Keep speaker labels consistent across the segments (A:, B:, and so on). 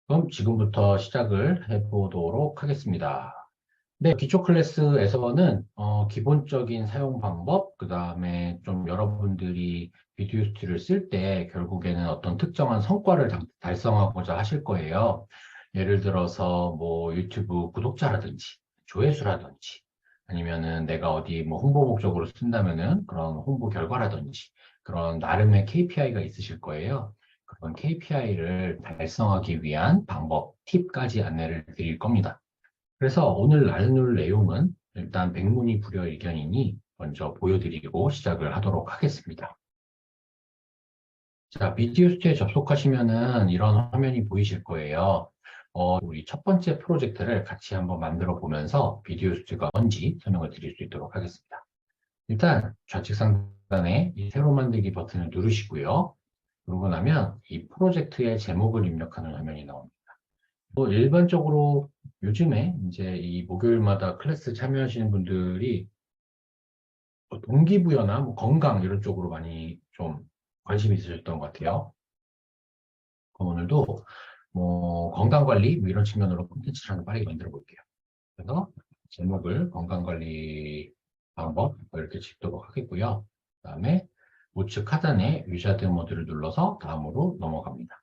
A: 그럼 지금부터 시작을 해보도록 하겠습니다. 네, 기초 클래스에서는 기본적인 사용 방법, 그 다음에 좀 여러분들이 비디오 스튜디오를 쓸 때 결국에는 어떤 특정한 성과를 달성하고자 하실 거예요. 예를 들어서 뭐 유튜브 구독자라든지 조회수라든지 아니면은 내가 어디 뭐 홍보 목적으로 쓴다면은 그런 홍보 결과라든지 그런 나름의 KPI가 있으실 거예요. 그런 KPI를 달성하기 위한 방법, 팁까지 안내를 드릴 겁니다. 그래서 오늘 나눌 내용은 일단 백문이 불여일견이니 먼저 보여드리고 시작을 하도록 하겠습니다. 자, 비디오 스튜디오에 접속하시면은 이런 화면이 보이실 거예요. 우리 첫 번째 프로젝트를 같이 한번 만들어 보면서 비디오 스튜디오가 뭔지 설명을 드릴 수 있도록 하겠습니다. 일단 좌측 상단에 이 새로 만들기 버튼을 누르시고요. 그러고 나면 이 프로젝트의 제목을 입력하는 화면이 나옵니다. 뭐 일반적으로 요즘에 이제 이 목요일마다 클래스 참여하시는 분들이 뭐 동기부여나 뭐 건강 이런 쪽으로 많이 좀 관심이 있으셨던 것 같아요. 그럼 오늘도 뭐 건강관리 뭐 이런 측면으로 콘텐츠를 하나 빠르게 만들어 볼게요. 그래서 제목을 건강관리 방법 뭐 이렇게 짓도록 하겠고요. 그 다음에 우측 하단에 위자드 모드를 눌러서 다음으로 넘어갑니다.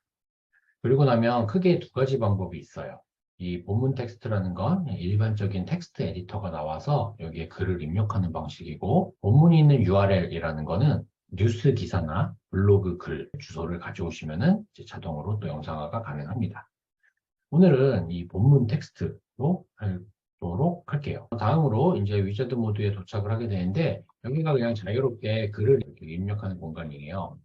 A: 그리고 나면 크게 두 가지 방법이 있어요. 이 본문 텍스트라는 건 일반적인 텍스트 에디터가 나와서 여기에 글을 입력하는 방식이고, 본문이 있는 URL이라는 거는 뉴스 기사나 블로그 글 주소를 가져오시면은 이제 자동으로 또 영상화가 가능합니다. 오늘은 이 본문 텍스트로 하도록 할게요. 다음으로 이제 위자드 모드에 도착을 하게 되는데, 여기가 그냥 자유롭게 글을 이렇게 입력하는 공간이에요.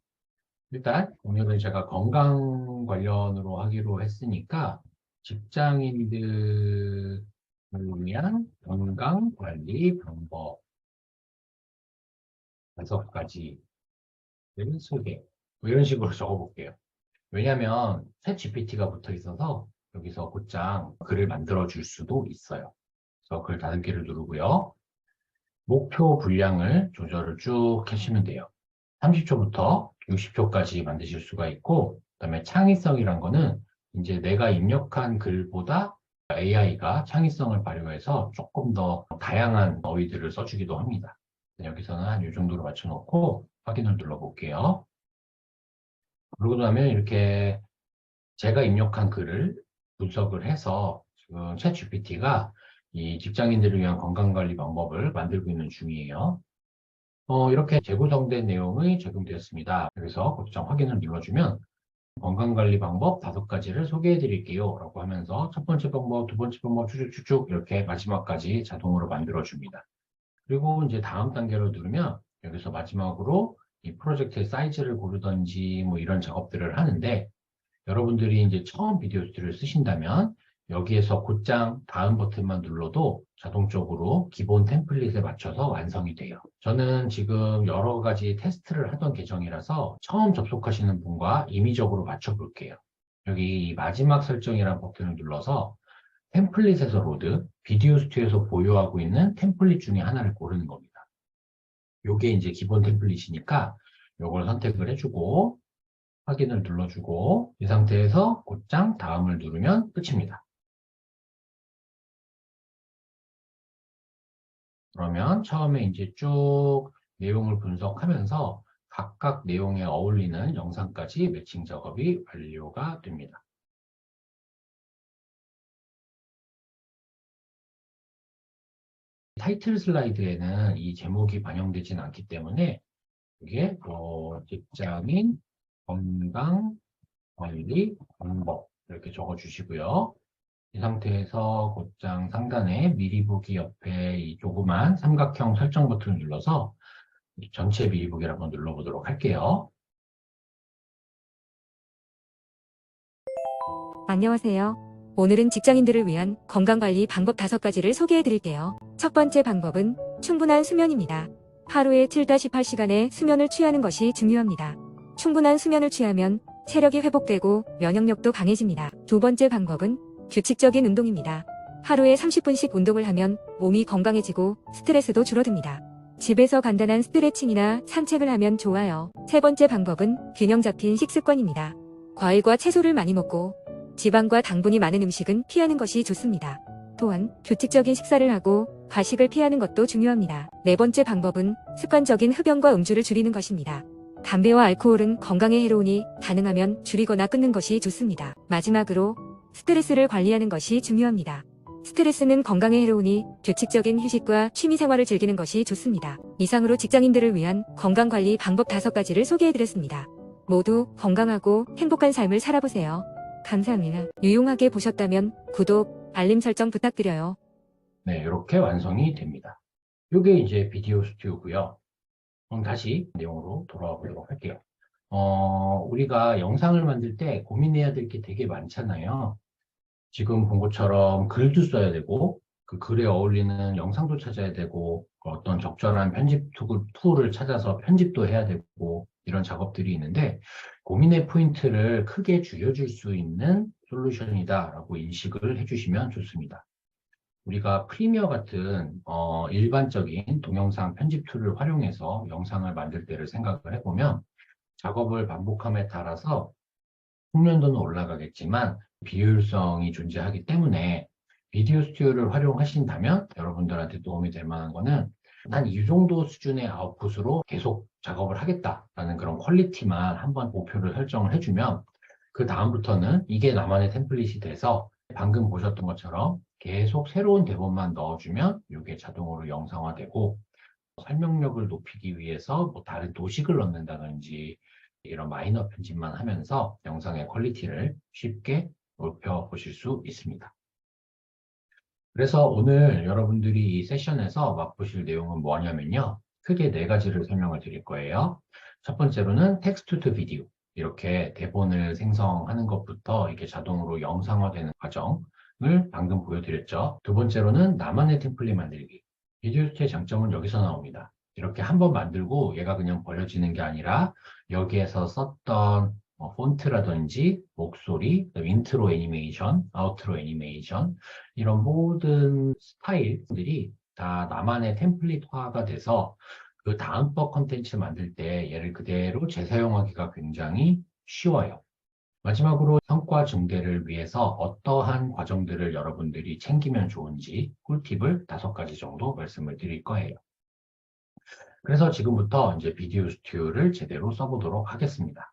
A: 일단 오늘은 제가 건강 관련으로 하기로 했으니까 직장인들을 위한 건강 관리 방법 5가지를 소개. 뭐 이런 식으로 적어볼게요. 왜냐하면 챗 GPT가 붙어 있어서 여기서 곧장 글을 만들어 줄 수도 있어요. 그래서 글 5개를 누르고요. 목표 분량을 조절을 쭉 하시면 돼요. 30초부터 60초까지 만드실 수가 있고, 그다음에 창의성이란 거는 이제 내가 입력한 글보다 AI가 창의성을 발휘해서 조금 더 다양한 어휘들을 써주기도 합니다. 여기서는 한 이 정도로 맞춰놓고 확인을 눌러볼게요. 그러고 나면 이렇게 제가 입력한 글을 분석을 해서 지금 챗GPT가 이 직장인들을 위한 건강관리 방법을 만들고 있는 중이에요. 이렇게 재구성된 내용이 적용되었습니다. 여기서 곧장 확인을 눌러주면 건강관리 방법 5가지를 소개해 드릴게요. 라고 하면서 첫 번째 방법, 두 번째 방법 쭉쭉쭉쭉 이렇게 마지막까지 자동으로 만들어 줍니다. 그리고 이제 다음 단계로 누르면 여기서 마지막으로 이 프로젝트의 사이즈를 고르든지 뭐 이런 작업들을 하는데, 여러분들이 이제 처음 비디오 스튜디오를 쓰신다면 여기에서 곧장 다음 버튼만 눌러도 자동적으로 기본 템플릿에 맞춰서 완성이 돼요. 저는 지금 여러 가지 테스트를 하던 계정이라서 처음 접속하시는 분과 임의적으로 맞춰 볼게요. 여기 마지막 설정이라는 버튼을 눌러서 템플릿에서 로드, 비디오 스튜디오에서 보유하고 있는 템플릿 중에 하나를 고르는 겁니다. 이게 이제 기본 템플릿이니까 이걸 선택을 해주고 확인을 눌러주고 이 상태에서 곧장 다음을 누르면 끝입니다. 그러면 처음에 이제 쭉 내용을 분석하면서 각각 내용에 어울리는 영상까지 매칭 작업이 완료가 됩니다. 타이틀 슬라이드에는 이 제목이 반영되지는 않기 때문에 이게 직장인 건강 관리 방법 이렇게 적어 주시고요. 이 상태에서 곧장 상단에 미리 보기 옆에 이 조그만 삼각형 설정 버튼을 눌러서 전체 미리 보기를 한번 눌러보도록 할게요.
B: 안녕하세요. 오늘은 직장인들을 위한 건강관리 방법 5가지를 소개해 드릴게요. 첫 번째 방법은 충분한 수면입니다. 하루에 7-8시간의 수면을 취하는 것이 중요합니다. 충분한 수면을 취하면 체력이 회복되고 면역력도 강해집니다. 두 번째 방법은 규칙적인 운동입니다. 하루에 30분씩 운동을 하면 몸이 건강해지고 스트레스도 줄어듭니다. 집에서 간단한 스트레칭이나 산책을 하면 좋아요. 세 번째 방법은 균형 잡힌 식습관입니다. 과일과 채소를 많이 먹고 지방과 당분이 많은 음식은 피하는 것이 좋습니다. 또한 규칙적인 식사를 하고 과식을 피하는 것도 중요합니다. 네 번째 방법은 습관적인 흡연과 음주를 줄이는 것입니다. 담배와 알코올은 건강에 해로우니 가능하면 줄이거나 끊는 것이 좋습니다. 마지막으로 스트레스를 관리하는 것이 중요합니다. 스트레스는 건강에 해로우니 규칙적인 휴식과 취미 생활을 즐기는 것이 좋습니다. 이상으로 직장인들을 위한 건강관리 방법 5가지를 소개해드렸습니다. 모두 건강하고 행복한 삶을 살아보세요. 감사합니다. 유용하게 보셨다면 구독, 알림 설정 부탁드려요.
A: 네, 이렇게 완성이 됩니다. 이게 이제 비디오 스튜디오고요. 그럼 다시 내용으로 돌아와 보도록 할게요. 우리가 영상을 만들 때 고민해야 될 게 되게 많잖아요. 지금 본 것처럼 글도 써야 되고, 그 글에 어울리는 영상도 찾아야 되고, 어떤 적절한 편집 툴을 찾아서 편집도 해야 되고, 이런 작업들이 있는데, 고민의 포인트를 크게 줄여줄 수 있는 솔루션이다라고 인식을 해주시면 좋습니다. 우리가 프리미어 같은 일반적인 동영상 편집 툴을 활용해서 영상을 만들 때를 생각을 해보면 작업을 반복함에 따라서 숙련도는 올라가겠지만 비효율성이 존재하기 때문에 비디오 스튜디오를 활용하신다면 여러분들한테 도움이 될 만한 거는 한 이 정도 수준의 아웃풋으로 계속 작업을 하겠다라는 그런 퀄리티만 한번 목표를 설정을 해주면 그 다음부터는 이게 나만의 템플릿이 돼서 방금 보셨던 것처럼 계속 새로운 대본만 넣어주면 이게 자동으로 영상화되고 설명력을 높이기 위해서 뭐 다른 도식을 넣는다든지 이런 마이너 편집만 하면서 영상의 퀄리티를 쉽게 높여보실 수 있습니다. 그래서 오늘 여러분들이 이 세션에서 맛보실 내용은 뭐냐면요. 크게 4가지를 설명을 드릴 거예요. 첫 번째로는 텍스트 투 비디오. 이렇게 대본을 생성하는 것부터 이게 자동으로 영상화되는 과정을 방금 보여드렸죠. 두 번째로는 나만의 템플릿 만들기. 비디오 스튜디오의 장점은 여기서 나옵니다. 이렇게 한번 만들고 얘가 그냥 버려지는 게 아니라 여기에서 썼던 폰트라든지 목소리, 인트로 애니메이션, 아우트로 애니메이션 이런 모든 스타일들이 다 나만의 템플릿화가 돼서 그 다음번 컨텐츠 만들 때 얘를 그대로 재사용하기가 굉장히 쉬워요. 마지막으로 성과 증대를 위해서 어떠한 과정들을 여러분들이 챙기면 좋은지 꿀팁을 5가지 정도 말씀을 드릴 거예요. 그래서 지금부터 이제 비디오 스튜디오를 제대로 써보도록 하겠습니다.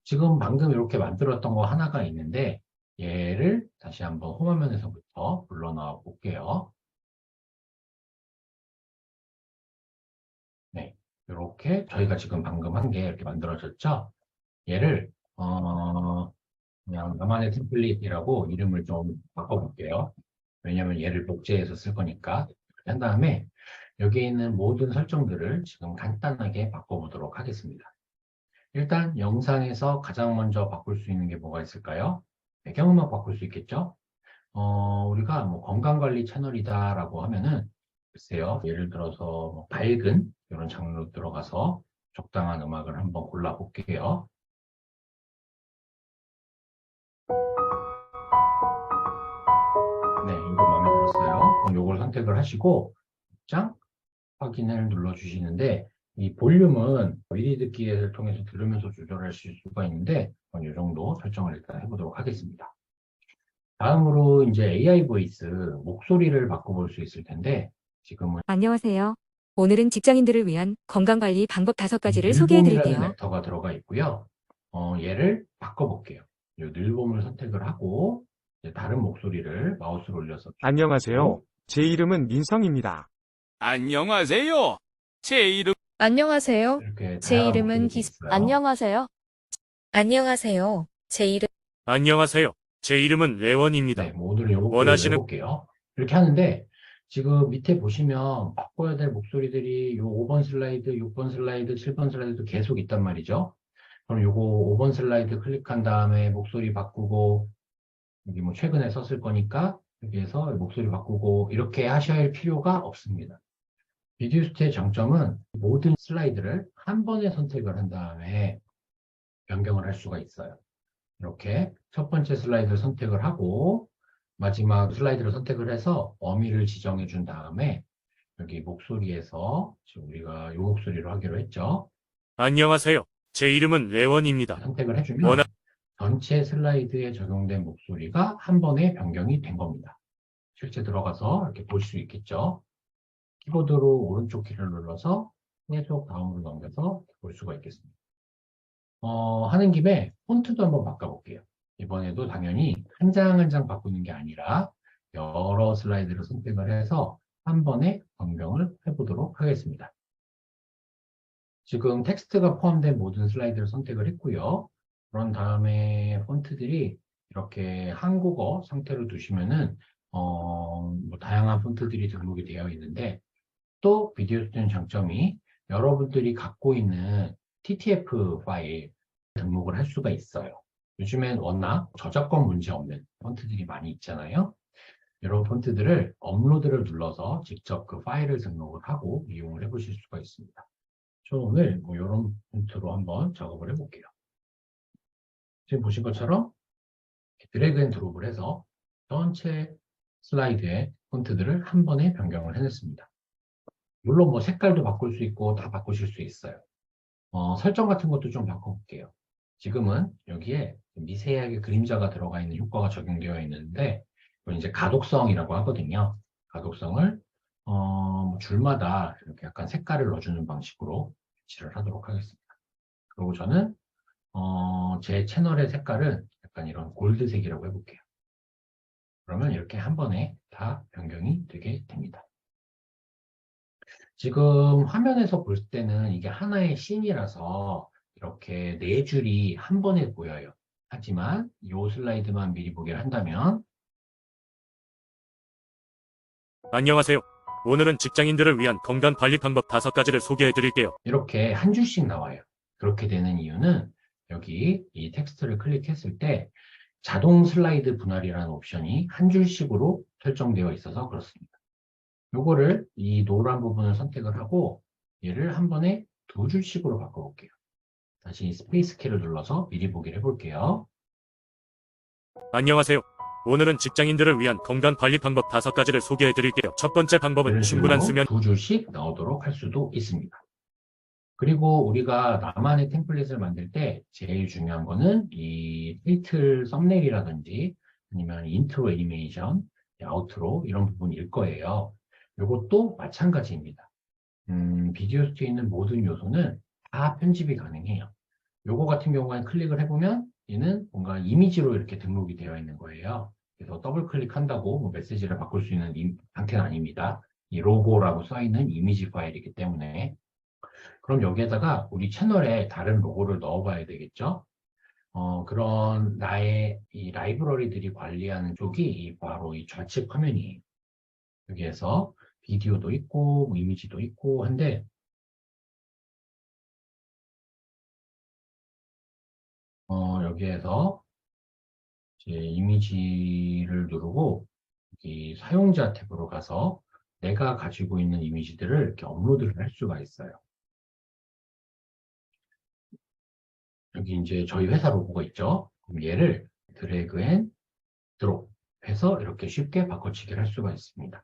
A: 지금 방금 이렇게 만들었던 거 하나가 있는데 얘를 다시 한번 홈화면에서부터 불러넣어 볼게요. 네, 이렇게 저희가 지금 방금 한 게 이렇게 만들어졌죠? 얘를 그냥 나만의 템플릿이라고 이름을 좀 바꿔볼게요. 왜냐면 얘를 복제해서 쓸 거니까. 이렇게 한 다음에 여기에 있는 모든 설정들을 지금 간단하게 바꿔보도록 하겠습니다. 일단 영상에서 가장 먼저 바꿀 수 있는 게 뭐가 있을까요? 배경음악 바꿀 수 있겠죠? 우리가 뭐 건강관리 채널이다라고 하면은 글쎄요, 예를 들어서 뭐 밝은 이런 장르로 들어가서 적당한 음악을 한번 골라볼게요. 네, 이거 마음에 들었어요. 그럼 이걸 선택을 하시고 입장 확인을 눌러주시는데 이 볼륨은 미리 듣기를 통해서 들으면서 조절하실 수가 있는데 이 정도 설정을 일단 해보도록 하겠습니다. 다음으로 이제 AI 보이스 목소리를 바꿔볼 수 있을 텐데 지금은
B: 안녕하세요. 오늘은 직장인들을 위한 건강관리 방법 5가지를
A: 늘봄이라는
B: 소개해드릴게요.
A: 벡터가 들어가 있고요. 얘를 바꿔볼게요. 이 늘봄을 선택을 하고 이제 다른 목소리를 마우스로 올려서
C: 안녕하세요. 제 이름은 민성입니다.
D: 안녕하세요. 제 이름
E: 안녕하세요.
A: 이렇게
E: 제
A: 다양한
E: 이름은
A: 목소리가 있어요.
E: 안녕하세요. 안녕하세요. 제 이름
D: 안녕하세요. 제 이름은 레원입니다.
A: 네, 뭐 오늘은 요거
D: 원하시는-
A: 해볼게요. 이렇게 하는데 지금 밑에 보시면 바꿔야 될 목소리들이 요 5번 슬라이드, 6번 슬라이드, 7번 슬라이드도 계속 있단 말이죠. 그럼 요거 5번 슬라이드 클릭한 다음에 목소리 바꾸고 여기 뭐 최근에 썼을 거니까 여기에서 목소리 바꾸고 이렇게 하셔야 할 필요가 없습니다. 비디오 스튜디오의 장점은 모든 슬라이드를 한 번에 선택을 한 다음에 변경을 할 수가 있어요. 이렇게 첫 번째 슬라이드를 선택을 하고 마지막 슬라이드를 선택을 해서 어미를 지정해 준 다음에 여기 목소리에서 지금 우리가 이 목소리로 하기로 했죠.
D: 안녕하세요. 제 이름은 레원입니다.
A: 선택을 해주면
D: 원하-
A: 전체 슬라이드에 적용된 목소리가 한 번에 변경이 된 겁니다. 실제 들어가서 이렇게 볼 수 있겠죠. 키보드로 오른쪽 키를 눌러서 계속 다음으로 넘겨서 볼 수가 있겠습니다. 하는 김에 폰트도 한번 바꿔볼게요. 이번에도 당연히 한 장 한 장 바꾸는 게 아니라 여러 슬라이드를 선택을 해서 한 번에 변경을 해보도록 하겠습니다. 지금 텍스트가 포함된 모든 슬라이드를 선택을 했고요. 그런 다음에 폰트들이 이렇게 한국어 상태로 두시면은 뭐 다양한 폰트들이 등록이 되어 있는데, 또 비디오 스튜디오 장점이 여러분들이 갖고 있는 TTF 파일 등록을 할 수가 있어요. 요즘엔 워낙 저작권 문제 없는 폰트들이 많이 있잖아요. 이런 폰트들을 업로드를 눌러서 직접 그 파일을 등록을 하고 이용을 해보실 수가 있습니다. 저 오늘 뭐 이런 폰트로 한번 작업을 해볼게요. 지금 보신 것처럼 드래그 앤 드롭을 해서 전체 슬라이드의 폰트들을 한 번에 변경을 해냈습니다. 물론 뭐 색깔도 바꿀 수 있고 다 바꾸실 수 있어요. 설정 같은 것도 좀 바꿔볼게요. 지금은 여기에 미세하게 그림자가 들어가 있는 효과가 적용되어 있는데, 이건 이제 가독성이라고 하거든요. 가독성을 뭐 줄마다 이렇게 약간 색깔을 넣어주는 방식으로 배치를 하도록 하겠습니다. 그리고 저는 제 채널의 색깔은 약간 이런 골드색이라고 해볼게요. 그러면 이렇게 한 번에 다 변경이 되게 됩니다. 지금 화면에서 볼 때는 이게 하나의 씬이라서 이렇게 네 줄이 한 번에 보여요. 하지만 이 슬라이드만 미리 보기를 한다면
D: 안녕하세요. 오늘은 직장인들을 위한 건강관리 방법 5가지를 소개해 드릴게요.
A: 이렇게 한 줄씩 나와요. 그렇게 되는 이유는 여기 이 텍스트를 클릭했을 때 자동 슬라이드 분할이라는 옵션이 한 줄씩으로 설정되어 있어서 그렇습니다. 요거를 이 노란 부분을 선택을 하고 얘를 한 번에 두 줄씩으로 바꿔볼게요. 다시 스페이스 키를 눌러서 미리 보기를 해볼게요.
D: 안녕하세요. 오늘은 직장인들을 위한 건강관리 방법 5가지를 소개해 드릴게요. 첫 번째 방법은
A: 이런
D: 충분한
A: 식으로
D: 수면.
A: 두 줄씩 나오도록 할 수도 있습니다. 그리고 우리가 나만의 템플릿을 만들 때 제일 중요한 거는 이 타이틀 썸네일이라든지 아니면 인트로 애니메이션, 아우트로 이런 부분일 거예요. 이것도 마찬가지입니다. 비디오 스튜디오에 있는 모든 요소는 다 편집이 가능해요. 요거 같은 경우는 클릭을 해보면 얘는 뭔가 이미지로 이렇게 등록이 되어 있는 거예요. 그래서 더블 클릭한다고 뭐 메시지를 바꿀 수 있는 상태는 아닙니다. 이 로고라고 써있는 이미지 파일이기 때문에. 그럼 여기에다가 우리 채널에 다른 로고를 넣어봐야 되겠죠? 그런 나의 이 라이브러리들이 관리하는 쪽이 바로 이 좌측 화면이에요. 여기에서 비디오도 있고 뭐 이미지도 있고 한데, 여기에서 이제 이미지를 누르고 여기 사용자 탭으로 가서 내가 가지고 있는 이미지들을 이렇게 업로드를 할 수가 있어요. 여기 이제 저희 회사 로고가 있죠. 그럼 얘를 드래그 앤 드롭 해서 이렇게 쉽게 바꿔치기를 할 수가 있습니다.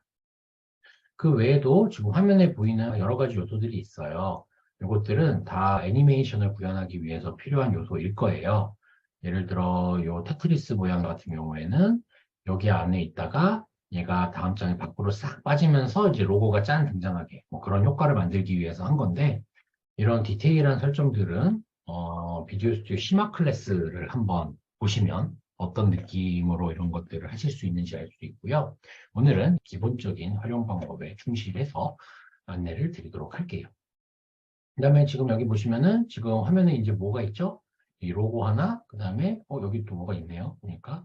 A: 그 외에도 지금 화면에 보이는 여러 가지 요소들이 있어요. 이것들은 다 애니메이션을 구현하기 위해서 필요한 요소일 거예요. 예를 들어 이 테트리스 모양 같은 경우에는 여기 안에 있다가 얘가 다음 장에 밖으로 싹 빠지면서 이제 로고가 짠 등장하게 뭐 그런 효과를 만들기 위해서 한 건데, 이런 디테일한 설정들은 비디오 스튜디오 시마 클래스를 한번 보시면 어떤 느낌으로 이런 것들을 하실 수 있는지 알 수 있고요. 오늘은 기본적인 활용 방법에 충실해서 안내를 드리도록 할게요. 그 다음에 지금 여기 보시면은 지금 화면에 이제 뭐가 있죠? 이 로고 하나, 그 다음에 여기 또 뭐가 있네요. 보니까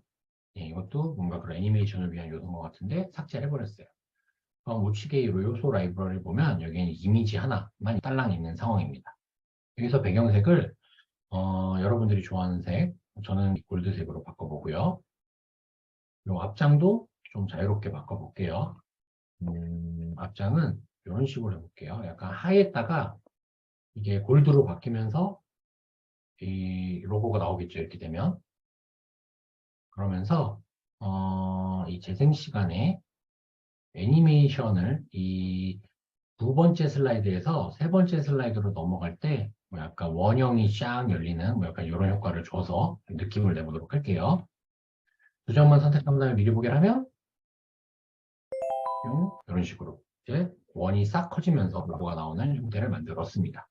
A: 이것도 뭔가 그런 애니메이션을 위한 요소인 것 같은데 삭제를 해버렸어요. 우측에 이 요소 라이브러리를 보면 여기에는 이미지 하나만 딸랑 있는 상황입니다. 여기서 배경색을 여러분들이 좋아하는 색, 저는 골드색으로 바꿔보고요. 이 앞장도 좀 자유롭게 바꿔볼게요. 앞장은 이런 식으로 해볼게요. 약간 하얘다가 이게 골드로 바뀌면서 이 로고가 나오겠죠. 이렇게 되면. 그러면서 이 재생 시간에 애니메이션을 이 두 번째 슬라이드에서 세 번째 슬라이드로 넘어갈 때 뭐 약간 원형이 쫙 열리는 뭐 약간 이런 효과를 줘서 느낌을 내보도록 할게요. 두 장만 선택한 다음에 미리 보기를 하면 이런 식으로 이제 원이 싹 커지면서 로고가 나오는 형태를 만들었습니다.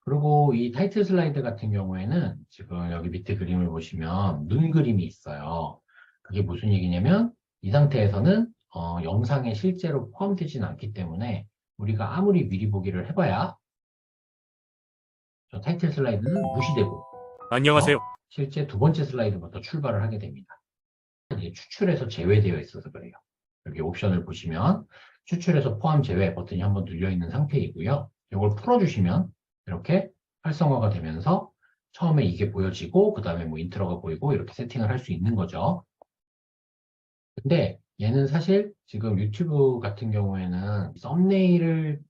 A: 그리고 이 타이틀 슬라이드 같은 경우에는 지금 여기 밑에 그림을 보시면 눈 그림이 있어요. 그게 무슨 얘기냐면 이 상태에서는 영상에 실제로 포함되지는 않기 때문에 우리가 아무리 미리 보기를 해봐야 저 타이틀 슬라이드는 무시되고
D: 안녕하세요.
A: 실제 두 번째 슬라이드부터 출발을 하게 됩니다. 이게 추출해서 제외되어 있어서 그래요. 여기 옵션을 보시면 추출해서 포함 제외 버튼이 한번 눌려 있는 상태이고요. 이걸 풀어주시면 이렇게 활성화가 되면서 처음에 이게 보여지고 그 다음에 뭐 인트로가 보이고 이렇게 세팅을 할 수 있는 거죠. 근데 얘는 사실 지금 유튜브 같은 경우에는 썸네일을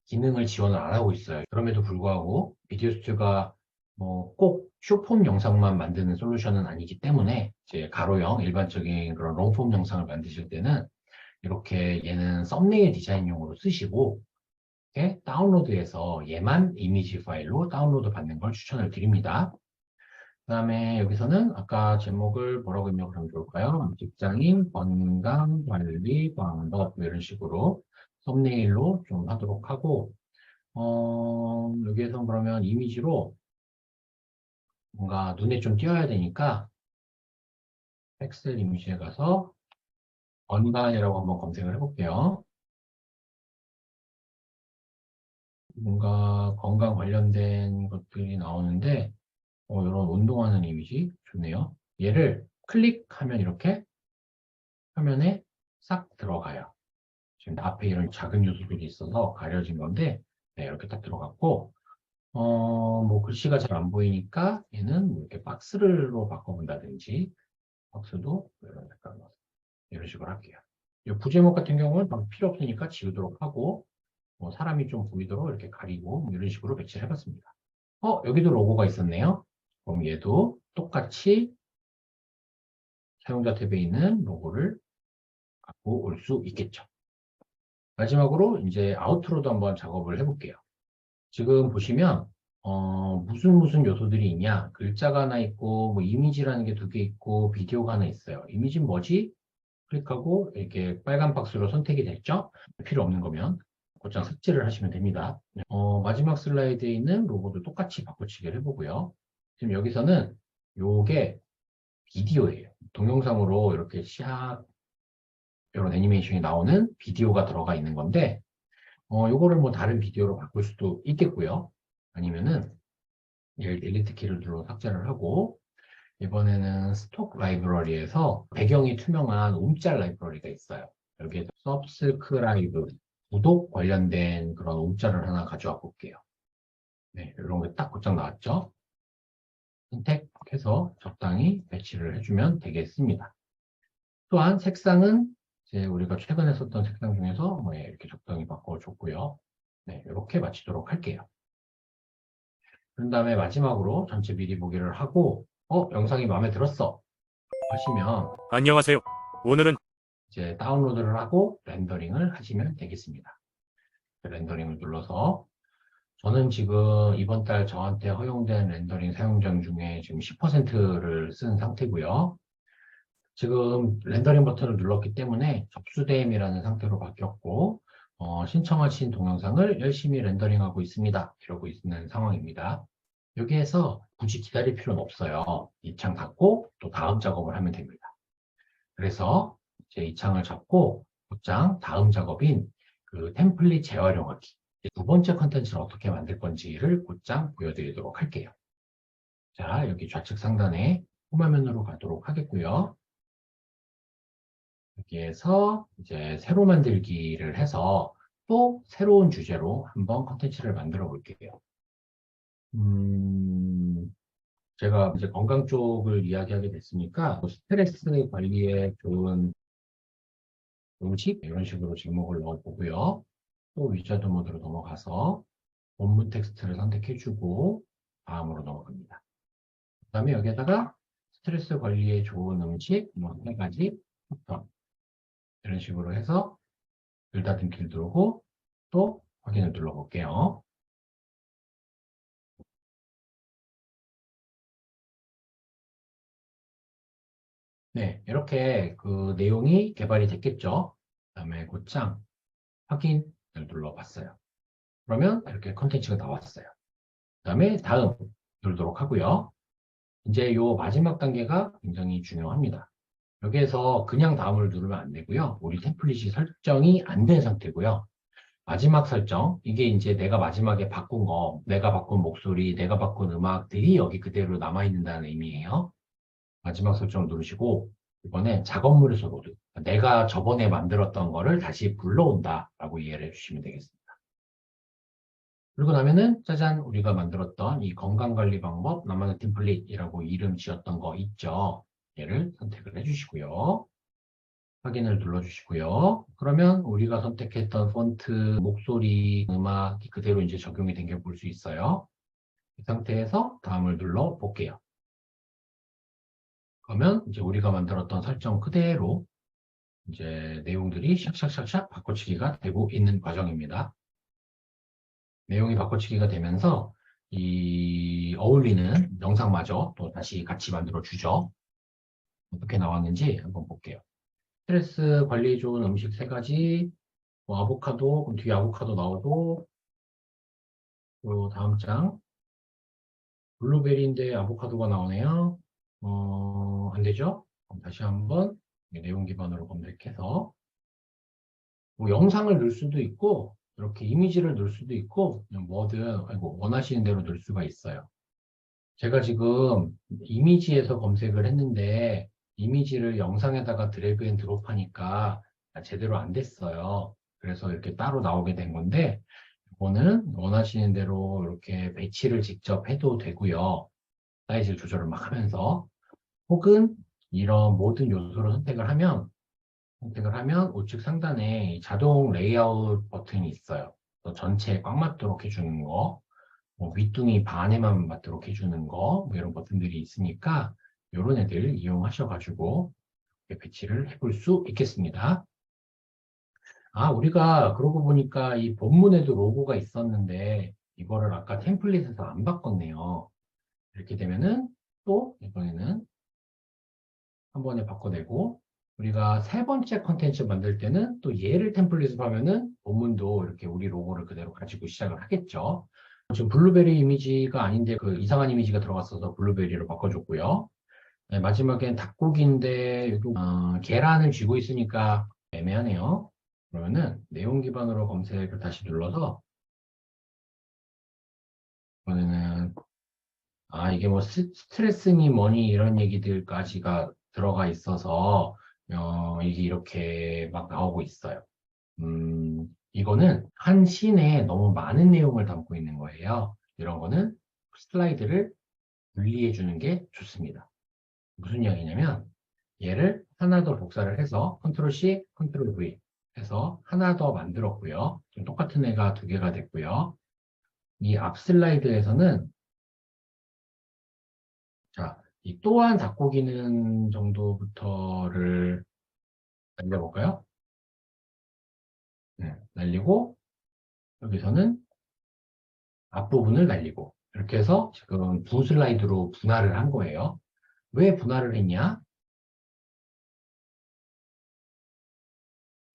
A: 기능을 지원을 안 하고 있어요. 그럼에도 불구하고 비디오 스튜디오가 뭐 꼭 숏폼 영상만 만드는 솔루션은 아니기 때문에 이제 가로형 일반적인 그런 롱폼 영상을 만드실 때는 이렇게 얘는 썸네일 디자인용으로 쓰시고 이렇게 다운로드해서 얘만 이미지 파일로 다운로드 받는 걸 추천을 드립니다. 그 다음에 여기서는 아까 제목을 뭐라고 입력하면 좋을까요? 직장인 건강관리 방법 이런 식으로 썸네일로 좀 하도록 하고 여기에서 그러면 이미지로 뭔가 눈에 좀 띄어야 되니까 엑셀 이미지에 가서 건강이라고 한번 검색을 해볼게요. 뭔가 건강 관련된 것들이 나오는데 이런 운동하는 이미지 좋네요. 얘를 클릭하면 이렇게 화면에 싹 들어가요. 지금 앞에 이런 작은 요소들이 있어서 가려진 건데 네, 이렇게 딱 들어갔고 뭐 글씨가 잘 안 보이니까 얘는 뭐 이렇게 박스로 바꿔본다든지 박스도 약간 이런 식으로 할게요. 이 부제목 같은 경우는 필요 없으니까 지우도록 하고 뭐 사람이 좀 보이도록 이렇게 가리고 뭐 이런 식으로 배치를 해봤습니다. 여기도 로고가 있었네요. 그럼 얘도 똑같이 사용자 탭에 있는 로고를 갖고 올 수 있겠죠. 마지막으로 이제 아우트로도 한번 작업을 해볼게요. 지금 보시면 무슨 요소들이 있냐? 글자가 하나 있고 뭐 이미지라는 게 두 개 있고 비디오가 하나 있어요. 이미지는 뭐지? 클릭하고 이렇게 빨간 박스로 선택이 됐죠? 필요 없는 거면 곧장 삭제를 하시면 됩니다. 마지막 슬라이드에 있는 로고도 똑같이 바꿔치기를 해보고요. 지금 여기서는 요게 비디오예요. 동영상으로 이렇게 샥 이런 애니메이션이 나오는 비디오가 들어가 있는 건데 요거를 뭐 다른 비디오로 바꿀 수도 있겠고요. 아니면은 얘를 딜리트 키를 눌러 삭제를 하고 이번에는 스톡 라이브러리에서 배경이 투명한 움짤 라이브러리가 있어요. 여기에 서브스크라이브 구독 관련된 그런 움짤을 하나 가져와 볼게요. 네, 이런 게 딱 곧장 나왔죠. 선택해서 적당히 배치를 해주면 되겠습니다. 또한 색상은 이제 우리가 최근에 썼던 색상 중에서 뭐 이렇게 적당히 바꿔줬고요. 네, 이렇게 마치도록 할게요. 그런 다음에 마지막으로 전체 미리 보기를 하고 영상이 마음에 들었어 하시면
D: 안녕하세요. 오늘은
A: 이제 다운로드를 하고 렌더링을 하시면 되겠습니다. 렌더링을 눌러서 저는 지금 이번 달 저한테 허용된 렌더링 사용장 중에 지금 10%를 쓴 상태고요. 지금 렌더링 버튼을 눌렀기 때문에 접수됨이라는 상태로 바뀌었고 신청하신 동영상을 열심히 렌더링하고 있습니다. 이러고 있는 상황입니다. 여기에서 굳이 기다릴 필요는 없어요. 이 창 닫고 또 다음 작업을 하면 됩니다. 그래서 이제 이 창을 잡고 곧장 다음 작업인 그 템플릿 재활용하기 두 번째 컨텐츠를 어떻게 만들 건지를 곧장 보여드리도록 할게요. 자, 여기 좌측 상단에 홈화면으로 가도록 하겠고요. 여기에서 이제 새로 만들기를 해서 또 새로운 주제로 한번 컨텐츠를 만들어 볼게요. 제가 이제 건강 쪽을 이야기하게 됐으니까 스트레스 관리에 좋은 음식 이런 식으로 제목을 넣어보고요. 또 위자드 모드로 넘어가서 본문 텍스트를 선택해주고 다음으로 넘어갑니다. 그 다음에 여기에다가 스트레스 관리에 좋은 음식 뭐 3가지 이런 식으로 해서 글다듬기를 누르고 또 확인을 눌러볼게요. 네, 이렇게 그 내용이 개발이 됐겠죠. 그다음에 곧장 확인을 눌러봤어요. 그러면 이렇게 컨텐츠가 나왔어요. 그다음에 다음 누르도록 하고요. 이제 요 마지막 단계가 굉장히 중요합니다. 여기에서 그냥 다음을 누르면 안 되고요. 우리 템플릿이 설정이 안 된 상태고요. 마지막 설정, 이게 이제 내가 마지막에 바꾼 거, 내가 바꾼 목소리, 내가 바꾼 음악들이 여기 그대로 남아있는다는 의미예요. 마지막 설정 누르시고, 이번엔 작업물에서 로드. 내가 저번에 만들었던 거를 다시 불러온다라고 이해를 해주시면 되겠습니다. 그리고 나면은, 짜잔, 우리가 만들었던 이 건강관리 방법, 나만의 템플릿이라고 이름 지었던 거 있죠. 얘를 선택을 해주시고요. 확인을 눌러주시고요. 그러면 우리가 선택했던 폰트, 목소리, 음악이 그대로 이제 적용이 된 게 볼 수 있어요. 이 상태에서 다음을 눌러 볼게요. 그러면 이제 우리가 만들었던 설정 그대로 이제 내용들이 샥샥샥샥 바꿔치기가 되고 있는 과정입니다. 내용이 바꿔치기가 되면서 이 어울리는 영상마저 또 다시 같이 만들어 주죠. 어떻게 나왔는지 한번 볼게요. 스트레스 관리 좋은 음식 3가지, 뭐 아보카도, 그럼 뒤에 아보카도 나오고, 또 다음 장, 블루베리인데 아보카도가 나오네요. 안 되죠? 그럼 다시 한번 내용 기반으로 검색해서, 뭐 영상을 넣을 수도 있고, 이렇게 이미지를 넣을 수도 있고, 그냥 뭐든, 아이고, 원하시는 대로 넣을 수가 있어요. 제가 지금 이미지에서 검색을 했는데, 이미지를 영상에다가 드래그 앤 드롭 하니까 제대로 안 됐어요. 그래서 이렇게 따로 나오게 된 건데, 이거는 원하시는 대로 이렇게 배치를 직접 해도 되고요. 사이즈 조절을 막 하면서. 혹은 이런 모든 요소를 선택을 하면 우측 상단에 자동 레이아웃 버튼이 있어요. 또 전체에 꽉 맞도록 해주는 거, 뭐 윗둥이 반에만 맞도록 해주는 거, 뭐 이런 버튼들이 있으니까 이런 애들 이용하셔가지고 이렇게 배치를 해볼 수 있겠습니다. 아, 우리가 그러고 보니까 이 본문에도 로고가 있었는데 이거를 아까 템플릿에서 안 바꿨네요. 이렇게 되면은 또 이번에는 한 번에 바꿔내고 우리가 3번째 컨텐츠 만들 때는 또 얘를 템플릿으로 하면은 본문도 이렇게 우리 로고를 그대로 가지고 시작을 하겠죠. 지금 블루베리 이미지가 아닌데 그 이상한 이미지가 들어갔어서 블루베리로 바꿔줬고요. 네, 마지막엔 닭고기인데 여기 계란을 쥐고 있으니까 애매하네요. 그러면은 내용 기반으로 검색을 다시 눌러서 이번에는 이게 뭐 스트레스니 뭐니 이런 얘기들까지가 들어가 있어서 이게 이렇게 막 나오고 있어요. 이거는 한 씬에 너무 많은 내용을 담고 있는 거예요. 이런 거는 슬라이드를 분리해 주는 게 좋습니다. 무슨 이야기냐면 얘를 하나 더 복사를 해서 컨트롤 C, 컨트롤 V 해서 하나 더 만들었고요. 지금 똑같은 애가 2개가 됐고요. 이 앞 슬라이드에서는 자, 이 또한 닭고기는 정도부터를 날려볼까요? 네, 날리고 여기서는 앞부분을 날리고 이렇게 해서 지금 두 슬라이드로 분할을 한 거예요. 왜 분할을 했냐?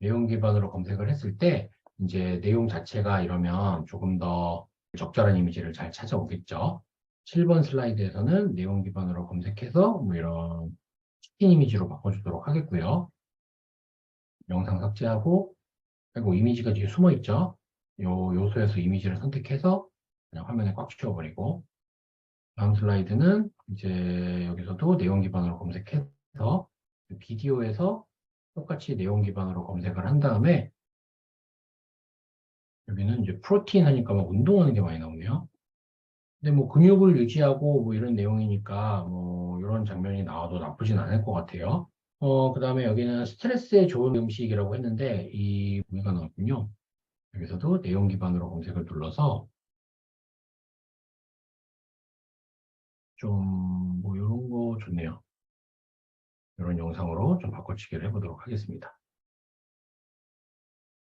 A: 내용 기반으로 검색을 했을 때 이제 내용 자체가 이러면 조금 더 적절한 이미지를 잘 찾아오겠죠. 7번 슬라이드에서는 내용 기반으로 검색해서 뭐 이런 치킨 이미지로 바꿔주도록 하겠고요. 영상 삭제하고 그리고 이미지가 뒤에 숨어 있죠. 요 요소에서 이미지를 선택해서 그냥 화면에 꽉 채워버리고 다음 슬라이드는 이제 여기서도 내용 기반으로 검색해서 비디오에서 똑같이 내용 기반으로 검색을 한 다음에 여기는 이제 프로틴 하니까 막 운동하는 게 많이 나오네요. 근데 뭐 근육을 유지하고 뭐 이런 내용이니까 뭐 이런 장면이 나와도 나쁘진 않을 것 같아요. 그 다음에 여기는 스트레스에 좋은 음식이라고 했는데 이 무기가 나왔군요. 여기서도 내용 기반으로 검색을 눌러서 좀 뭐 이런 거 좋네요. 이런 영상으로 좀 바꿔치기를 해보도록 하겠습니다.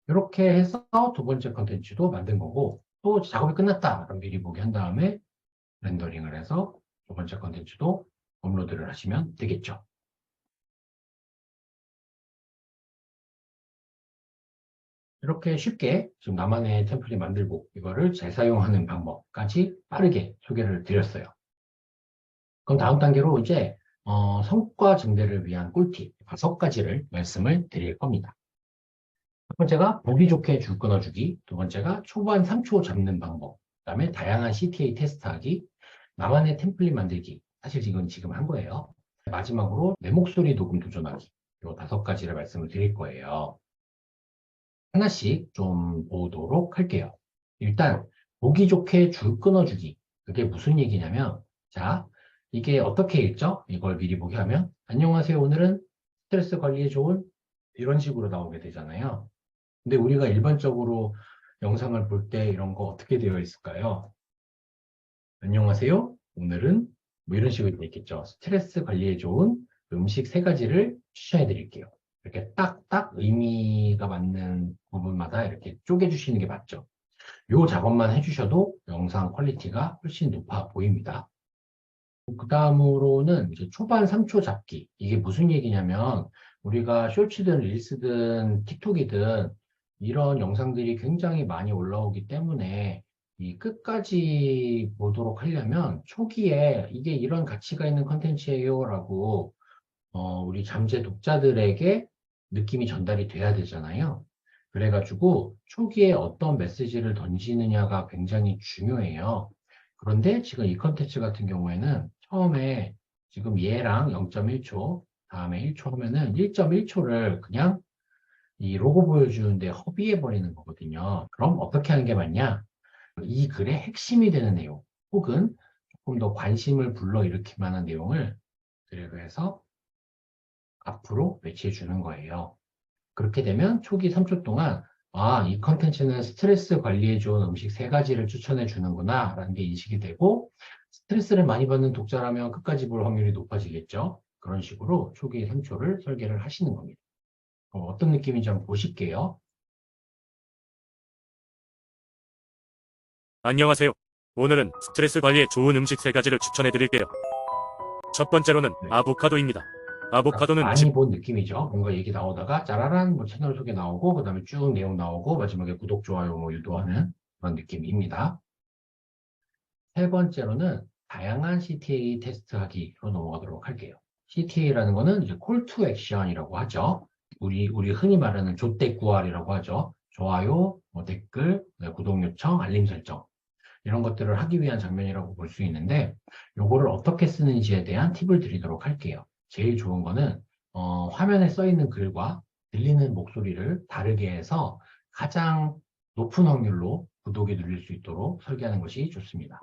A: 이렇게 해서 2번째 컨텐츠도 만든 거고 또 작업이 끝났다 그럼 미리 보기 한 다음에 렌더링을 해서 2번째 컨텐츠도 업로드를 하시면 되겠죠. 이렇게 쉽게 지금 나만의 템플릿 만들고 이거를 재사용하는 방법까지 빠르게 소개를 드렸어요. 그럼 다음 단계로 이제 성과 증대를 위한 꿀팁 5가지를 말씀을 드릴 겁니다. 첫 번째가 보기 좋게 줄 끊어주기, 두 번째가 초반 3초 잡는 방법, 그다음에 다양한 CTA 테스트하기, 나만의 템플릿 만들기, 사실 이건 지금 한 거예요. 마지막으로 내 목소리 녹음 도전하기, 이 5가지를 말씀을 드릴 거예요. 하나씩 좀 보도록 할게요. 일단 보기 좋게 줄 끊어주기, 그게 무슨 얘기냐면, 자, 이게 어떻게 읽죠? 이걸 미리 보게 하면 안녕하세요, 오늘은 스트레스 관리에 좋은 이런 식으로 나오게 되잖아요. 근데 우리가 일반적으로 영상을 볼 때 이런 거 어떻게 되어 있을까요? 안녕하세요, 오늘은 뭐 이런 식으로 되어 있겠죠. 스트레스 관리에 좋은 음식 3가지를 추천해 드릴게요. 이렇게 딱딱 의미가 맞는 부분마다 이렇게 쪼개주시는 게 맞죠. 요 작업만 해주셔도 영상 퀄리티가 훨씬 높아 보입니다. 그 다음으로는 이제 초반 3초 잡기. 이게 무슨 얘기냐면 우리가 쇼츠든 릴스든 틱톡이든 이런 영상들이 굉장히 많이 올라오기 때문에 이 끝까지 보도록 하려면 초기에 이게 이런 가치가 있는 컨텐츠예요 라고 우리 잠재 독자들에게 느낌이 전달이 돼야 되잖아요. 그래가지고 초기에 어떤 메시지를 던지느냐가 굉장히 중요해요. 그런데 지금 이 컨텐츠 같은 경우에는 처음에 지금 얘랑 0.1초, 다음에 1초 하면은 1.1초를 그냥 이 로고 보여주는데 허비해 버리는 거거든요. 그럼 어떻게 하는 게 맞냐? 이 글의 핵심이 되는 내용, 혹은 조금 더 관심을 불러일으킬 만한 내용을 드래그해서 앞으로 배치해 주는 거예요. 그렇게 되면 초기 3초 동안 이 컨텐츠는 스트레스 관리에 좋은 음식 3가지를 추천해 주는구나 라는 게 인식이 되고, 스트레스를 많이 받는 독자라면 끝까지 볼 확률이 높아지겠죠. 그런 식으로 초기 3초를 설계를 하시는 겁니다. 어떤 느낌인지 한번 보실게요.
D: 안녕하세요. 오늘은 스트레스 관리에 좋은 음식 3가지를 추천해 드릴게요. 첫 번째로는
A: 네.
D: 아보카도입니다. 아보카도는
A: 많이 본 느낌이죠. 뭔가 얘기 나오다가 짜라란 뭐 채널 소개 나오고, 그 다음에 쭉 내용 나오고, 마지막에 구독, 좋아요 뭐 유도하는 그런 느낌입니다. 세 번째로는 다양한 CTA 테스트하기로 넘어가도록 할게요. CTA라는 거는 이제 Call to Action이라고 하죠. 우리 흔히 말하는 조댓구알이라고 하죠. 좋아요, 뭐 댓글, 구독 요청, 알림 설정. 이런 것들을 하기 위한 장면이라고 볼 수 있는데, 요거를 어떻게 쓰는지에 대한 팁을 드리도록 할게요. 제일 좋은 거는 화면에 써 있는 글과 들리는 목소리를 다르게 해서 가장 높은 확률로 구독이 눌릴 수 있도록 설계하는 것이 좋습니다.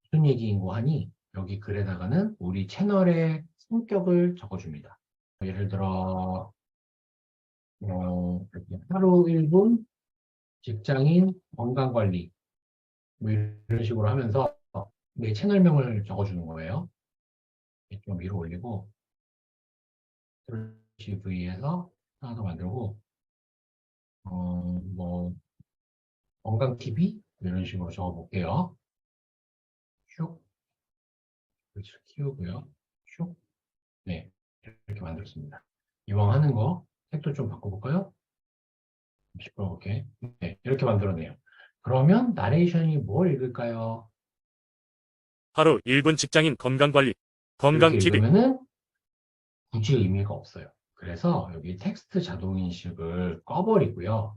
A: 무슨 얘기인고 하니 여기 글에다가는 우리 채널의 성격을 적어줍니다. 예를 들어 하루 1분 직장인 건강관리 뭐 이런 식으로 하면서 내 채널명을 적어주는 거예요. 좀 위로 올리고 V에서 하나 더 만들고 뭐 건강TV 이런 식으로 적어볼게요. 슉 그렇죠. 키우고요. 슉 네, 이렇게 만들었습니다. 이왕 하는 거 색도 좀 바꿔볼까요? 시끄러울게. 네, 이렇게 만들어내요. 그러면 나레이션이 뭘 읽을까요?
D: 하루 1분 직장인 건강관리,
A: 이렇게
D: 건강TV.
A: 읽으면은 굳이 의미가 없어요. 그래서 여기 텍스트 자동인식을 꺼버리고요.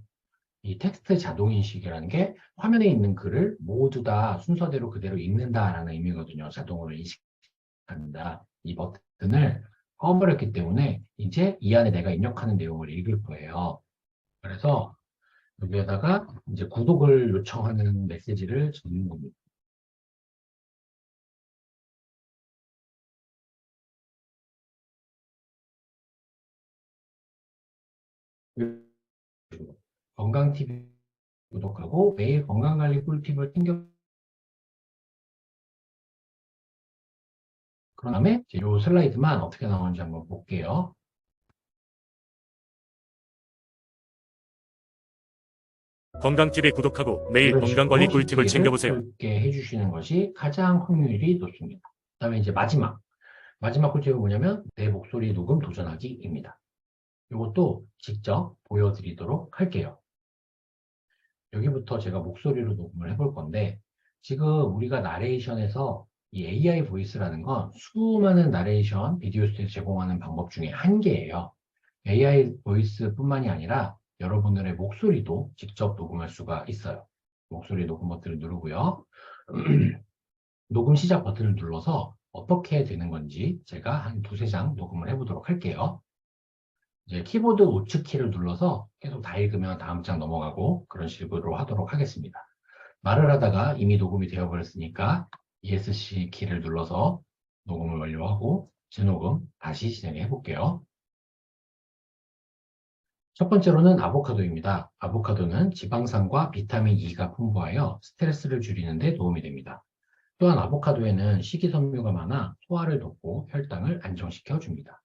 A: 이 텍스트 자동인식이라는 게 화면에 있는 글을 모두 다 순서대로 그대로 읽는다라는 의미거든요. 자동으로 인식한다. 이 버튼을 꺼버렸기 때문에 이제 이 안에 내가 입력하는 내용을 읽을 거예요. 그래서 여기에다가 이제 구독을 요청하는 메시지를 적는 겁니다. 건강TV 구독하고 매일 건강관리 꿀팁을 챙겨. 그런 다음에 이 슬라이드만 어떻게 나오는지 한번 볼게요.
D: 건강TV 구독하고 매일
A: 이런
D: 건강관리
A: 식으로
D: 꿀팁을
A: CTA를
D: 챙겨보세요.
A: 설계해 주시는 것이 가장 확률이 높습니다. 그다음에 이제 마지막 꿀팁은 뭐냐면 내 목소리 녹음 도전하기입니다. 이것도 직접 보여드리도록 할게요. 여기부터 제가 목소리로 녹음을 해볼 건데, 지금 우리가 나레이션에서 이 AI 보이스라는 건 수많은 나레이션 비디오 스튜디오 제공하는 방법 중에 한 개예요. AI 보이스뿐만이 아니라 여러분들의 목소리도 직접 녹음할 수가 있어요. 목소리 녹음 버튼을 누르고요. 녹음 시작 버튼을 눌러서 어떻게 되는 건지 제가 한 두세 장 녹음을 해보도록 할게요. 이제 키보드 우측 키를 눌러서 계속 다 읽으면 다음 장 넘어가고 그런 식으로 하도록 하겠습니다. 말을 하다가 이미 녹음이 되어버렸으니까 ESC 키를 눌러서 녹음을 완료하고 재녹음 다시 진행해 볼게요. 첫 번째로는 아보카도입니다. 아보카도는 지방산과 비타민 E가 풍부하여 스트레스를 줄이는 데 도움이 됩니다. 또한 아보카도에는 식이섬유가 많아 소화를 돕고 혈당을 안정시켜 줍니다.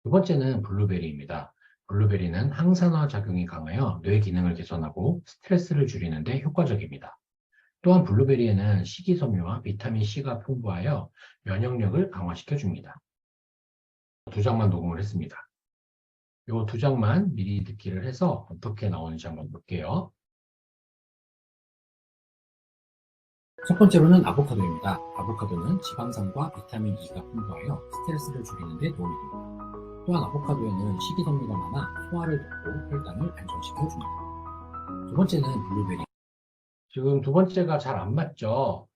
A: 두 번째는 블루베리입니다. 블루베리는 항산화 작용이 강하여 뇌 기능을 개선하고 스트레스를 줄이는 데 효과적입니다. 또한 블루베리에는 식이섬유와 비타민 C가 풍부하여 면역력을 강화시켜 줍니다. 두 장만 녹음을 했습니다. 이 두 장만 미리 듣기를 해서 어떻게 나오는지 한번 볼게요. 첫 번째로는 아보카도입니다. 아보카도는 지방산과 비타민 E가 풍부하여 스트레스를 줄이는 데 도움이 됩니다. 또한 아보카도에는 식이섬유가 많아 소화를 돕고 혈당을 안정시켜 줍니다. 두 번째는 블루베리. 지금 두 번째가 잘 안 맞죠?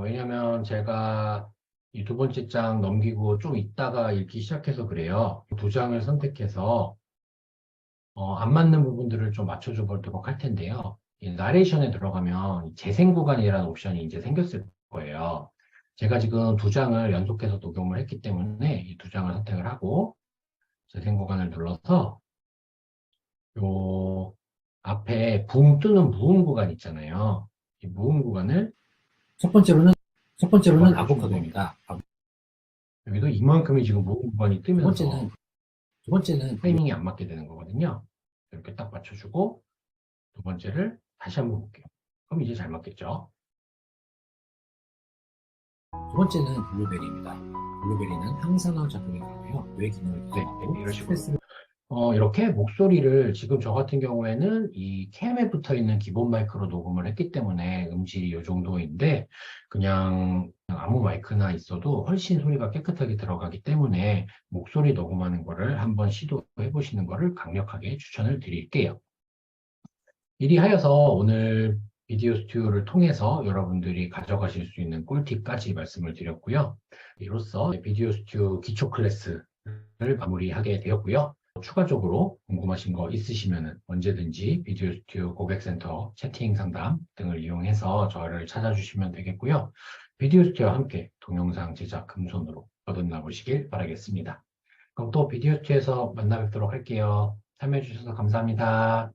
A: 왜냐면 제가 이 두 번째 장 넘기고 좀 있다가 읽기 시작해서 그래요. 두 장을 선택해서 안 맞는 부분들을 좀 맞춰줘 보도록 할 텐데요. 이 나레이션에 들어가면 재생 구간이라는 옵션이 이제 생겼을 거예요. 제가 지금 두 장을 연속해서 녹음을 했기 때문에 이 두 장을 선택을 하고 재생 구간을 눌러서 요 앞에 붕 뜨는 무음 구간 있잖아요. 이 무음 구간을 첫 번째로는 아보카도입니다. 여기도 이만큼이 지금 무음 구간이 뜨면서 두 번째는 타이밍이 안 맞게 되는 거거든요. 이렇게 딱 맞춰주고 두 번째를 다시 한번 볼게요. 그럼 이제 잘 맞겠죠? 두 번째는 블루베리입니다. 블루베리는 항산화 작용이 강하여 뇌 기능을 개선하고 이런 식으로 이렇게 목소리를 지금 저 같은 경우에는 이 캠에 붙어 있는 기본 마이크로 녹음을 했기 때문에 음질이 이 정도인데 그냥 아무 마이크나 있어도 훨씬 소리가 깨끗하게 들어가기 때문에 목소리 녹음하는 거를 한번 시도해 보시는 거를 강력하게 추천을 드릴게요. 이리 하여서 오늘 비디오 스튜디오를 통해서 여러분들이 가져가실 수 있는 꿀팁까지 말씀을 드렸고요. 이로써 비디오 스튜디오 기초 클래스를 마무리하게 되었고요. 추가적으로 궁금하신 거 있으시면 언제든지 비디오 스튜디오 고객센터 채팅 상담 등을 이용해서 저를 찾아주시면 되겠고요. 비디오 스튜디오와 함께 동영상 제작 금손으로 거듭나 보시길 바라겠습니다. 그럼 또 비디오 스튜디오에서 만나 뵙도록 할게요. 참여해 주셔서 감사합니다.